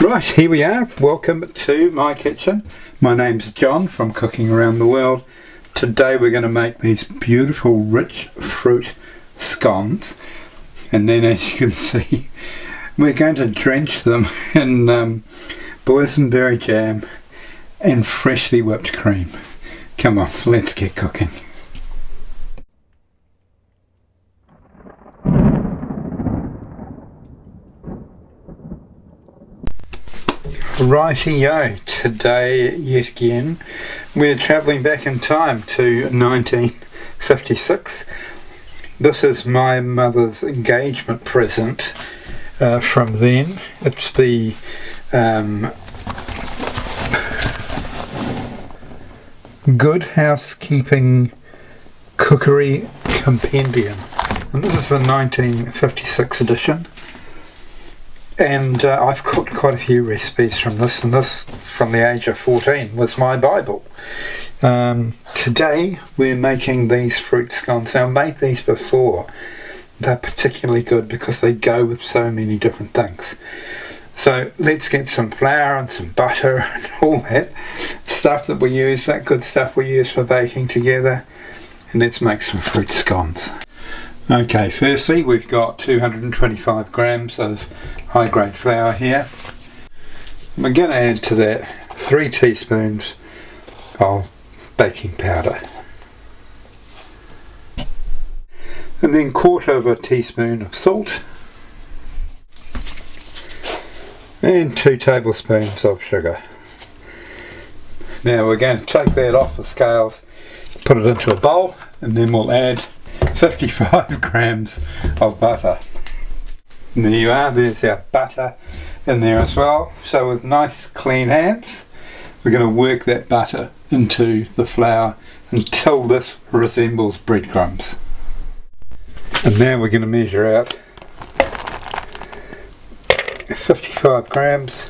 Right, here we are. Welcome to my kitchen. My name's John from Cooking Around the World. Today we're going to make these beautiful rich fruit scones, and then as you can see we're going to drench them in boysenberry jam and freshly whipped cream. Come on, let's get cooking. Rightio, today yet again we're travelling back in time to 1956. This is my mother's engagement present from then. It's the Good Housekeeping Cookery Compendium, and this is the 1956 edition. And I've cooked quite a few recipes from this, and this, from the age of 14, was my Bible. Today we're making these fruit scones. Now, I've made these before. They're particularly good because they go with so many different things. So let's get some flour and some butter and all that stuff that we use, that good stuff we use for baking together, and let's make some fruit scones. Okay, firstly we've got 225 grams of high grade flour here. We're going to add to that 3 teaspoons of baking powder, and then 1/4 teaspoon of salt, and 2 tablespoons of sugar. Now we're going to take that off the scales, put it into a bowl, and then we'll add 55 grams of butter. And there you are, there's our butter in there as well. So with nice clean hands we're going to work that butter into the flour until this resembles breadcrumbs. And now we're going to measure out 55 grams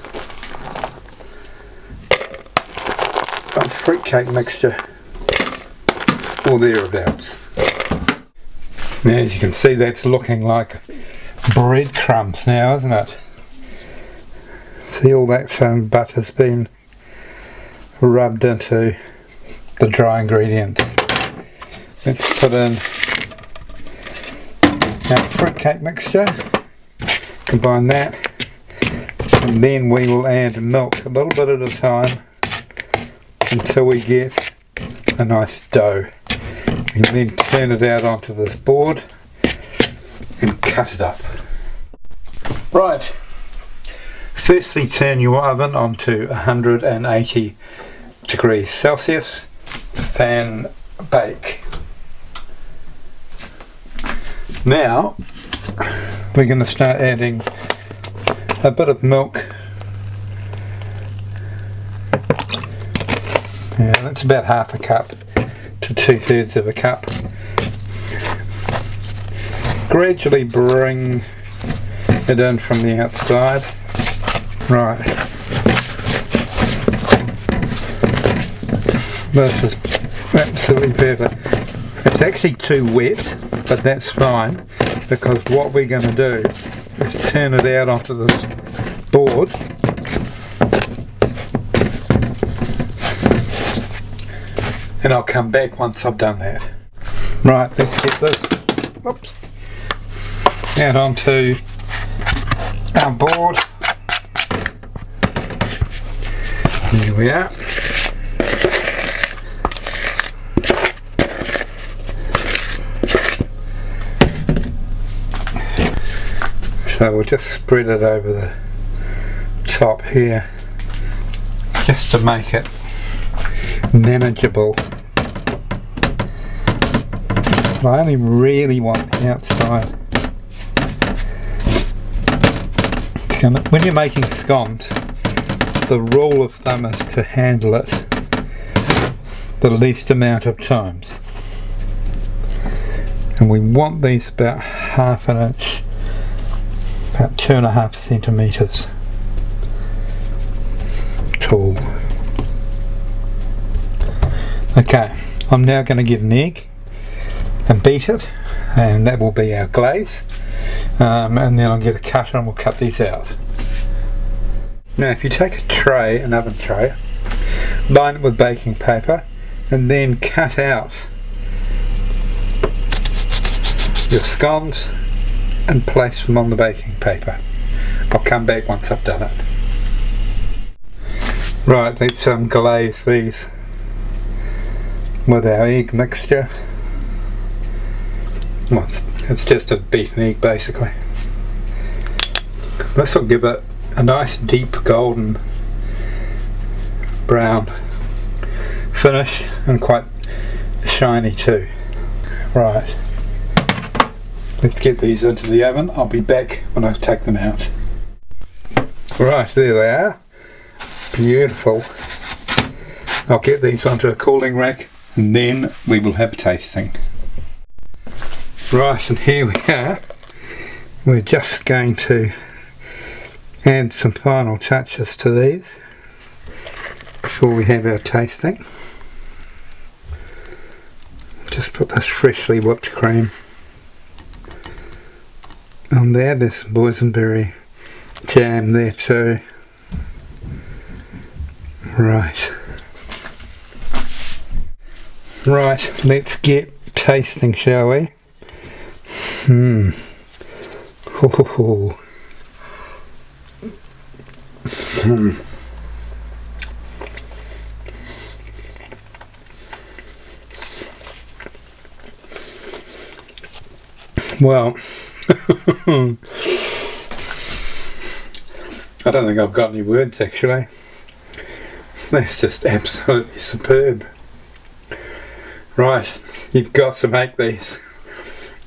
of fruitcake mixture, or thereabouts. Now, as you can see, that's looking like breadcrumbs now, isn't it? See, all that butter's been rubbed into the dry ingredients. Let's put in our fruitcake mixture, combine that, and then we will add milk a little bit at a time until we get a nice dough. We can then turn it out onto this board and cut it up. Right, firstly turn your oven onto 180 degrees Celsius, fan bake. Now we're going to start adding a bit of milk. Yeah, that's about 1/2 cup to 2/3 of a cup. Gradually bring it in from the outside. Right. This is absolutely perfect. It's actually too wet, but that's fine, because what we're going to do is turn it out onto this board. And I'll come back once I've done that. Right, let's get this out onto our board. Here we are. So we'll just spread it over the top here, just to make it manageable. I only really want the outside. When you're making scones, the rule of thumb is to handle it the least amount of times. And we want these about 1/2 inch, about 2.5 centimetres tall. Okay, I'm now going to get an egg and beat it, and that will be our glaze, and then I'll get a cutter and we'll cut these out. Now if you take a tray, an oven tray, line it with baking paper and then cut out your scones and place them on the baking paper. I'll come back once I've done it. Right, let's glaze these with our egg mixture. Well, it's just a beaten egg basically. This will give it a nice deep golden brown finish and quite shiny too. Right, let's get these into the oven. I'll be back when I take them out. Right, there they are. Beautiful. I'll get these onto a cooling rack and then we will have a tasting. Right, and here we are. We're just going to add some final touches to these before we have our tasting. Just put this freshly whipped cream on there. There's some boysenberry jam there too. Right, let's get tasting, shall we? Oh. Well, I don't think I've got any words actually. That's just absolutely superb. Right, you've got to make these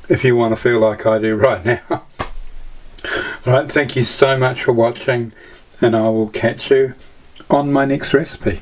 if you want to feel like I do right now. Alright, thank you so much for watching and I will catch you on my next recipe.